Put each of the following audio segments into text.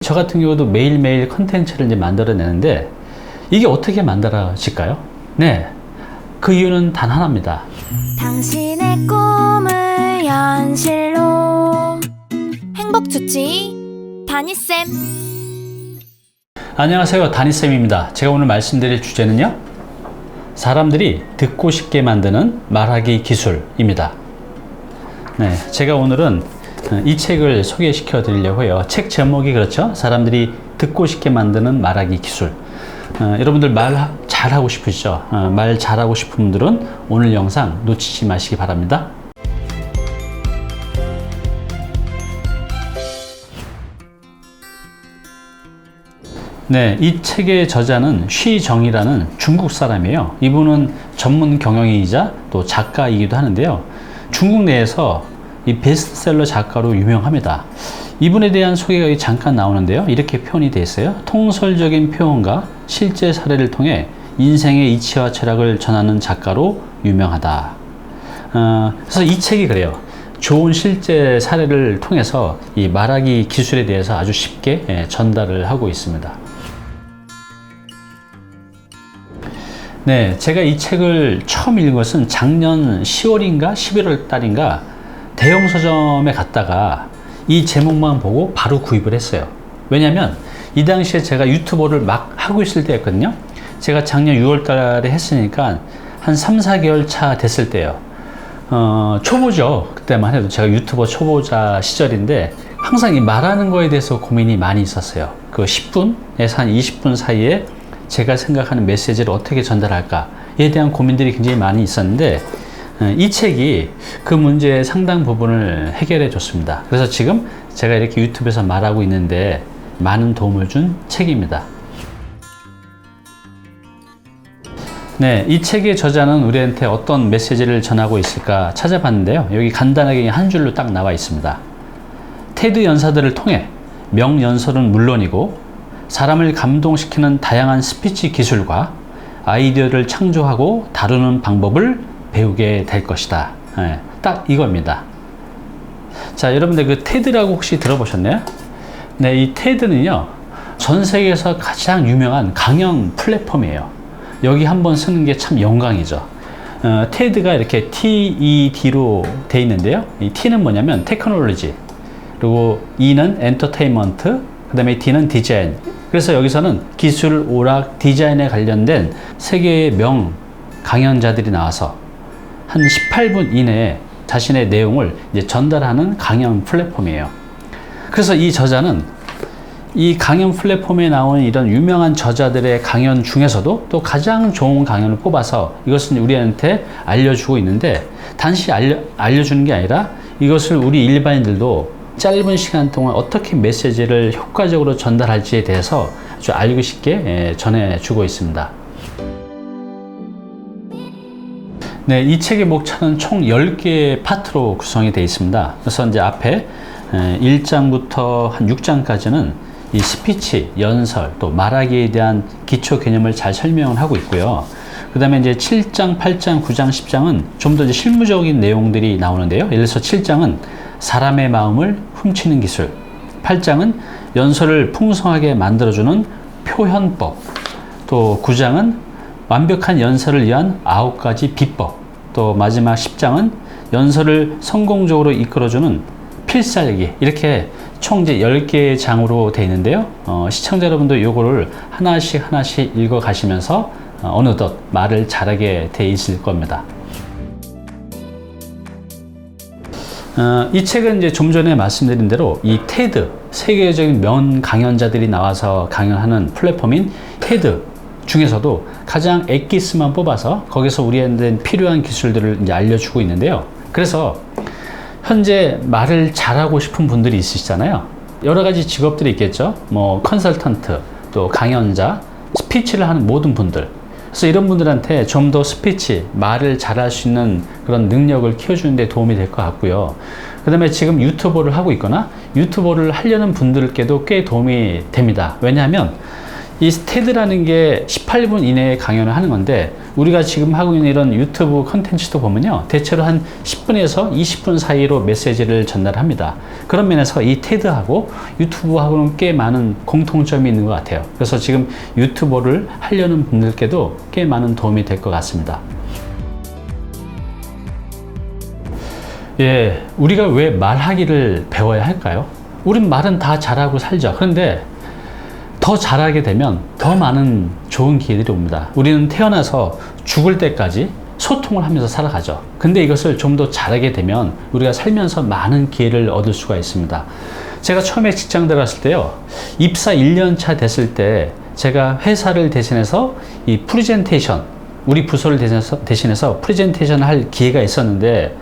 저 같은 경우도 매일매일 컨텐츠를 이제 만들어내는데 이게 어떻게 만들어질까요? 네, 그 이유는 단 하나입니다. 당신의 꿈을 현실로 행복주치 다니쌤. 안녕하세요, 다니쌤입니다. 제가 오늘 말씀드릴 주제는요, 사람들이 듣고 싶게 만드는 말하기 기술입니다. 네, 제가 오늘은 이 책을 소개시켜 드리려고 해요. 책 제목이 그렇죠? 사람들이 듣고 싶게 만드는 말하기 기술. 여러분들 말 잘하고 싶으시죠? 말 잘하고 싶은 분들은 오늘 영상 놓치지 마시기 바랍니다. 네, 이 책의 저자는 쉬정이라는 중국 사람이에요. 이분은 전문 경영인이자 또 작가이기도 하는데요. 중국 내에서 이 베스트셀러 작가로 유명합니다. 이분에 대한 소개가 잠깐 나오는데요. 이렇게 표현이 되어 있어요. 통설적인 표현과 실제 사례를 통해 인생의 이치와 철학을 전하는 작가로 유명하다. 그래서 이 책이 그래요. 좋은 실제 사례를 통해서 이 말하기 기술에 대해서 아주 쉽게 전달을 하고 있습니다. 네, 제가 이 책을 처음 읽은 것은 작년 10월인가 11월 달인가 대형 서점에 갔다가 이 제목만 보고 바로 구입을 했어요. 왜냐면 이 당시에 제가 유튜버를 막 하고 있을 때였거든요. 제가 작년 6월 달에 했으니까 한 3, 4개월 차 됐을 때예요. 초보죠. 그때만 해도 제가 유튜버 초보자 시절인데 항상 이 말하는 거에 대해서 고민이 많이 있었어요. 그 10분에서 한 20분 사이에 제가 생각하는 메시지를 어떻게 전달할까에 대한 고민들이 굉장히 많이 있었는데 이 책이 그 문제의 상당 부분을 해결해 줬습니다. 그래서 지금 제가 이렇게 유튜브에서 말하고 있는데 많은 도움을 준 책입니다. 네, 이 책의 저자는 우리한테 어떤 메시지를 전하고 있을까 찾아봤는데요. 여기 간단하게 한 줄로 딱 나와 있습니다. 테드 연사들을 통해 명연설은 물론이고 사람을 감동시키는 다양한 스피치 기술과 아이디어를 창조하고 다루는 방법을 배우게 될 것이다. 네, 딱 이겁니다. 자, 여러분들 그 테드라고 혹시 들어보셨나요? 네, 이 테드는요, 전 세계에서 가장 유명한 강연 플랫폼이에요. 여기 한번 쓰는 게 참 영광이죠. 테드가 이렇게 TED로 돼 있는데요. 이 T는 뭐냐면 테크놀로지, 그리고 E는 엔터테인먼트, 그 다음에 D는 디자인. 그래서 여기서는 기술, 오락, 디자인에 관련된 세계의 명 강연자들이 나와서 한 18분 이내에 자신의 내용을 이제 전달하는 강연 플랫폼이에요. 그래서 이 저자는 이 강연 플랫폼에 나오는 이런 유명한 저자들의 강연 중에서도 또 가장 좋은 강연을 뽑아서 이것을 우리한테 알려주고 있는데, 단지 알려주는 게 아니라 이것을 우리 일반인들도 짧은 시간 동안 어떻게 메시지를 효과적으로 전달할지에 대해서 아주 알기 쉽게 전해주고 있습니다. 네, 이 책의 목차는 총 10개의 파트로 구성이 되어 있습니다. 그래서 이제 앞에 1장부터 한 6장까지는 이 스피치, 연설, 또 말하기에 대한 기초 개념을 잘 설명을 하고 있고요. 그 다음에 이제 7장, 8장, 9장, 10장은 좀 더 실무적인 내용들이 나오는데요. 예를 들어서 7장은 사람의 마음을 훔치는 기술, 8장은 연설을 풍성하게 만들어주는 표현법, 또 9장은 완벽한 연설을 위한 9가지 비법, 또 마지막 10장은 연설을 성공적으로 이끌어주는 필살기, 이렇게 총 이제 10개의 장으로 되어 있는데요. 시청자 여러분도 이거를 하나씩 읽어 가시면서 어느덧 말을 잘하게 돼 있을 겁니다. 이 책은 이제 좀 전에 말씀드린 대로 이 테드, 세계적인 명 강연자들이 나와서 강연하는 플랫폼인 테드 중에서도 가장 엑기스만 뽑아서 거기서 우리한테 필요한 기술들을 이제 알려주고 있는데요. 그래서 현재 말을 잘하고 싶은 분들이 있으시잖아요. 여러 가지 직업들이 있겠죠. 뭐 컨설턴트, 또 강연자, 스피치를 하는 모든 분들. 그래서 이런 분들한테 좀 더 스피치, 말을 잘할 수 있는 그런 능력을 키워주는 데 도움이 될 것 같고요. 그 다음에 지금 유튜버를 하고 있거나 유튜버를 하려는 분들께도 꽤 도움이 됩니다. 왜냐하면 이 테드라는 게 18분 이내에 강연을 하는 건데 우리가 지금 하고 있는 이런 유튜브 컨텐츠도 보면요. 대체로 한 10분에서 20분 사이로 메시지를 전달합니다. 그런 면에서 이 테드하고 유튜브하고는 꽤 많은 공통점이 있는 것 같아요. 그래서 지금 유튜버를 하려는 분들께도 꽤 많은 도움이 될 것 같습니다. 예, 우리가 왜 말하기를 배워야 할까요? 우린 말은 다 잘하고 살죠. 그런데 더 잘하게 되면 더 많은 좋은 기회들이 옵니다. 우리는 태어나서 죽을 때까지 소통을 하면서 살아가죠. 근데 이것을 좀 더 잘하게 되면 우리가 살면서 많은 기회를 얻을 수가 있습니다. 제가 처음에 직장 들어갔을 때요. 입사 1년 차 됐을 때 제가 회사를 대신해서 이 프레젠테이션, 우리 부서를 대신해서 프레젠테이션을 할 기회가 있었는데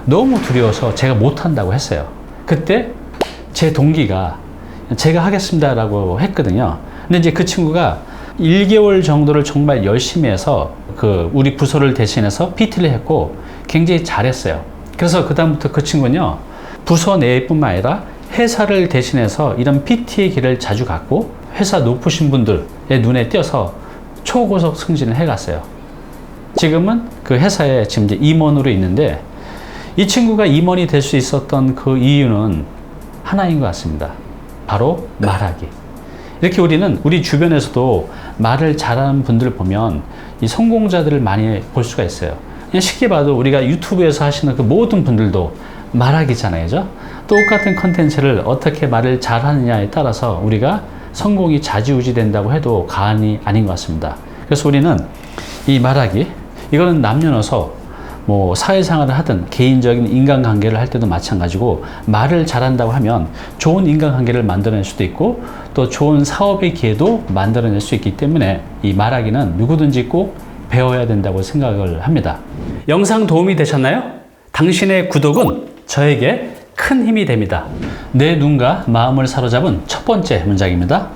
너무 두려워서 제가 못한다고 했어요. 그때 제 동기가 제가 하겠습니다라고 했거든요. 근데 이제 그 친구가 1개월 정도를 정말 열심히 해서 우리 부서를 대신해서 PT를 했고 굉장히 잘했어요. 그래서 그다음부터 그 친구는요, 부서 내뿐만 아니라 회사를 대신해서 이런 PT의 길을 자주 갔고 회사 높으신 분들의 눈에 띄어서 초고속 승진을 해갔어요. 지금은 그 회사에 지금 이제 임원으로 있는데 이 친구가 임원이 될 수 있었던 그 이유는 하나인 것 같습니다. 바로 말하기. 이렇게 우리는 우리 주변에서도 말을 잘하는 분들을 보면 이 성공자들을 많이 볼 수가 있어요. 그냥 쉽게 봐도 우리가 유튜브에서 하시는 그 모든 분들도 말하기잖아요. 그죠? 똑같은 컨텐츠를 어떻게 말을 잘하느냐에 따라서 우리가 성공이 좌지우지 된다고 해도 과언이 아닌 것 같습니다. 그래서 우리는 이 말하기, 이거는 남녀노소 뭐 사회생활을 하든 개인적인 인간관계를 할 때도 마찬가지고 말을 잘한다고 하면 좋은 인간관계를 만들어낼 수도 있고 또 좋은 사업의 기회도 만들어낼 수 있기 때문에 이 말하기는 누구든지 꼭 배워야 된다고 생각을 합니다. 영상 도움이 되셨나요? 당신의 구독은 저에게 큰 힘이 됩니다. 내 눈과 마음을 사로잡은 첫 번째 문장입니다.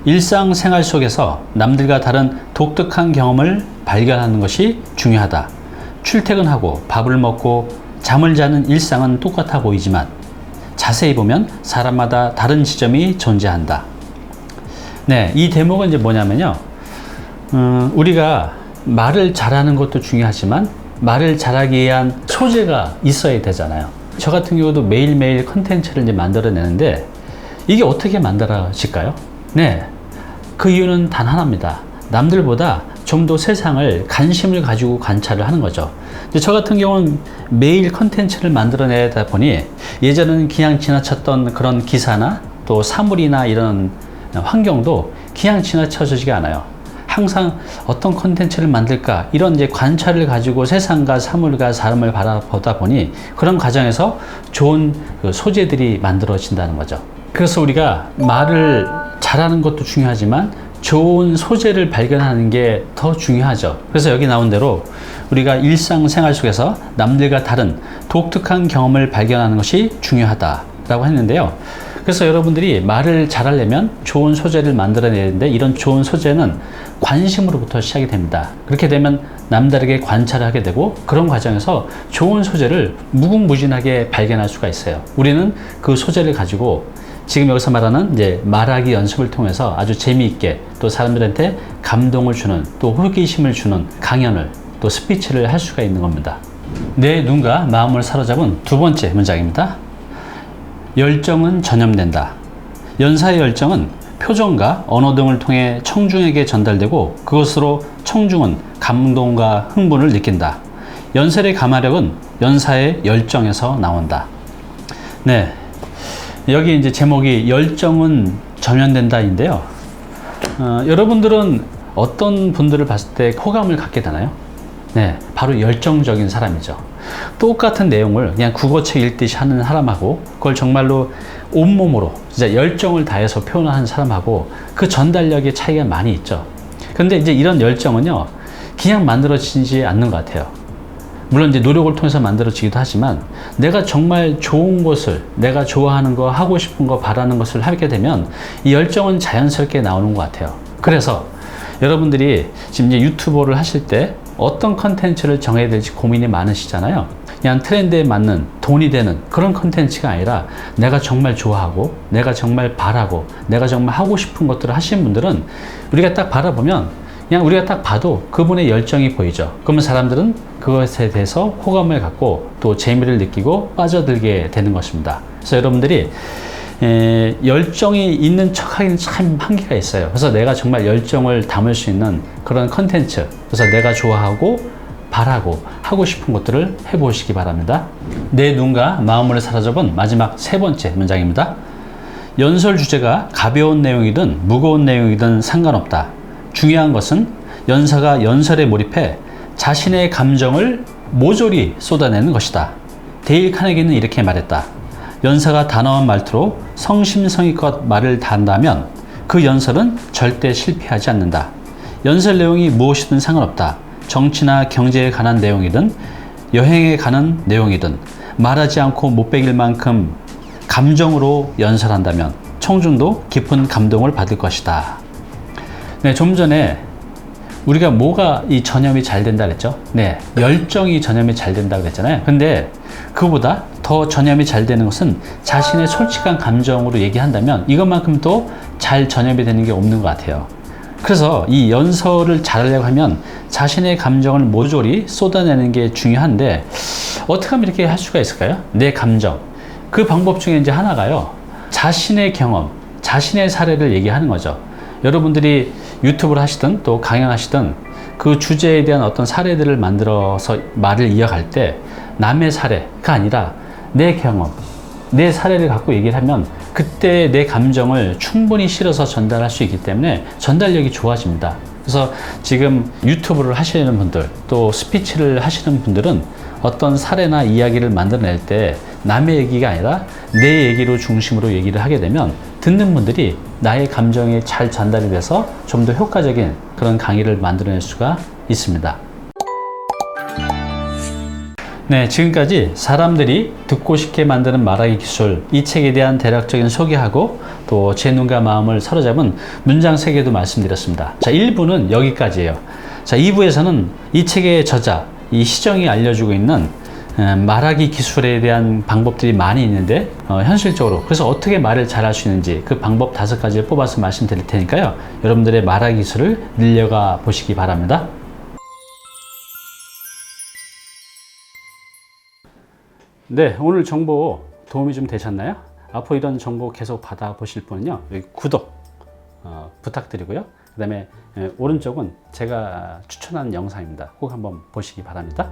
일상생활 속에서 남들과 다른 독특한 경험을 발견하는 것이 중요하다. 출퇴근하고 밥을 먹고 잠을 자는 일상은 똑같아 보이지만 자세히 보면 사람마다 다른 지점이 존재한다. 네, 이 대목은 이제 뭐냐면요. 우리가 말을 잘하는 것도 중요하지만 말을 잘하기 위한 소재가 있어야 되잖아요. 저 같은 경우도 매일매일 컨텐츠를 이제 만들어내는데 이게 어떻게 만들어질까요? 네, 그 이유는 단 하나입니다. 남들보다 좀 더 세상을 관심을 가지고 관찰을 하는 거죠. 저 같은 경우는 매일 컨텐츠를 만들어내다 보니 예전에는 그냥 지나쳤던 그런 기사나 또 사물이나 이런 환경도 그냥 지나쳐지지가 않아요. 항상 어떤 컨텐츠를 만들까 이런 이제 관찰을 가지고 세상과 사물과 사람을 바라보다 보니 그런 과정에서 좋은 소재들이 만들어진다는 거죠. 그래서 우리가 말을 잘하는 것도 중요하지만 좋은 소재를 발견하는 게 더 중요하죠. 그래서 여기 나온 대로 우리가 일상생활 속에서 남들과 다른 독특한 경험을 발견하는 것이 중요하다라고 했는데요. 그래서 여러분들이 말을 잘하려면 좋은 소재를 만들어내야 되는데 이런 좋은 소재는 관심으로부터 시작이 됩니다. 그렇게 되면 남다르게 관찰을 하게 되고 그런 과정에서 좋은 소재를 무궁무진하게 발견할 수가 있어요. 우리는 그 소재를 가지고 지금 여기서 말하는 이제 말하기 연습을 통해서 아주 재미있게 또 사람들한테 감동을 주는 또 호기심을 주는 강연을 또 스피치를 할 수가 있는 겁니다. 내 눈과 마음을 사로잡은 두 번째 문장입니다. 열정은 전염된다. 연사의 열정은 표정과 언어 등을 통해 청중에게 전달되고 그것으로 청중은 감동과 흥분을 느낀다. 연설의 가마력은 연사의 열정에서 나온다. 네. 여기 이제 제목이 열정은 전염된다인데요. 여러분들은 어떤 분들을 봤을 때 호감을 갖게 되나요? 네, 바로 열정적인 사람이죠. 똑같은 내용을 그냥 국어책 읽듯이 하는 사람하고 그걸 정말로 온몸으로 진짜 열정을 다해서 표현하는 사람하고 그 전달력의 차이가 많이 있죠. 그런데 이제 이런 열정은요, 그냥 만들어지지 않는 것 같아요. 물론 이제 노력을 통해서 만들어지기도 하지만 내가 정말 좋은 것을 내가 좋아하는 거 하고 싶은 거 바라는 것을 하게 되면 이 열정은 자연스럽게 나오는 것 같아요. 그래서 여러분들이 지금 이제 유튜버를 하실 때 어떤 컨텐츠를 정해야 될지 고민이 많으시잖아요. 그냥 트렌드에 맞는 돈이 되는 그런 컨텐츠가 아니라 내가 정말 좋아하고 내가 정말 바라고 내가 정말 하고 싶은 것들을 하시는 분들은 우리가 딱 바라보면 그냥 우리가 딱 봐도 그분의 열정이 보이죠. 그러면 사람들은 그것에 대해서 호감을 갖고 또 재미를 느끼고 빠져들게 되는 것입니다. 그래서 여러분들이 열정이 있는 척 하기는 참 한계가 있어요. 그래서 내가 정말 열정을 담을 수 있는 그런 컨텐츠, 그래서 내가 좋아하고 바라고 하고 싶은 것들을 해보시기 바랍니다. 내 눈과 마음을 사로잡은 마지막 세 번째 문장입니다. 연설 주제가 가벼운 내용이든 무거운 내용이든 상관없다. 중요한 것은 연사가 연설에 몰입해 자신의 감정을 모조리 쏟아내는 것이다. 데일 카네기는 이렇게 말했다. 연사가 단호한 말투로 성심성의껏 말을 한다면 그 연설은 절대 실패하지 않는다. 연설 내용이 무엇이든 상관없다. 정치나 경제에 관한 내용이든 여행에 관한 내용이든 말하지 않고 못 베길 만큼 감정으로 연설한다면 청중도 깊은 감동을 받을 것이다. 네, 좀 전에 우리가 뭐가 이 전염이 잘 된다 그랬죠? 네, 열정이 전염이 잘 된다 그랬잖아요. 근데 그보다 더 전염이 잘 되는 것은 자신의 솔직한 감정으로 얘기한다면 이것만큼 또 잘 전염이 되는 게 없는 것 같아요. 그래서 이 연설을 잘하려고 하면 자신의 감정을 모조리 쏟아내는 게 중요한데 어떻게 하면 이렇게 할 수가 있을까요? 내 감정. 그 방법 중에 이제 하나가요. 자신의 경험, 자신의 사례를 얘기하는 거죠. 여러분들이 유튜브를 하시든 또 강연하시든 그 주제에 대한 어떤 사례들을 만들어서 말을 이어갈 때 남의 사례가 아니라 내 경험, 내 사례를 갖고 얘기를 하면 그때 내 감정을 충분히 실어서 전달할 수 있기 때문에 전달력이 좋아집니다. 그래서 지금 유튜브를 하시는 분들 또 스피치를 하시는 분들은 어떤 사례나 이야기를 만들어낼 때 남의 얘기가 아니라 내 얘기로 중심으로 얘기를 하게 되면 듣는 분들이 나의 감정이 잘 전달이 돼서 좀 더 효과적인 그런 강의를 만들어낼 수가 있습니다. 네, 지금까지 사람들이 듣고 싶게 만드는 말하기 기술, 이 책에 대한 대략적인 소개하고 또 제 눈과 마음을 사로잡은 문장 3개도 말씀드렸습니다. 자, 1부는 여기까지예요. 자, 2부에서는 이 책의 저자, 이 시정이 알려주고 있는 말하기 기술에 대한 방법들이 많이 있는데 현실적으로 그래서 어떻게 말을 잘할 수 있는지 그 방법 5가지를 뽑아서 말씀드릴 테니까요. 여러분들의 말하기 기술을 늘려가 보시기 바랍니다. 네, 오늘 정보 도움이 좀 되셨나요? 앞으로 이런 정보 계속 받아보실 분은요, 여기 구독 부탁드리고요. 그 다음에 오른쪽은 제가 추천한 영상입니다. 꼭 한번 보시기 바랍니다.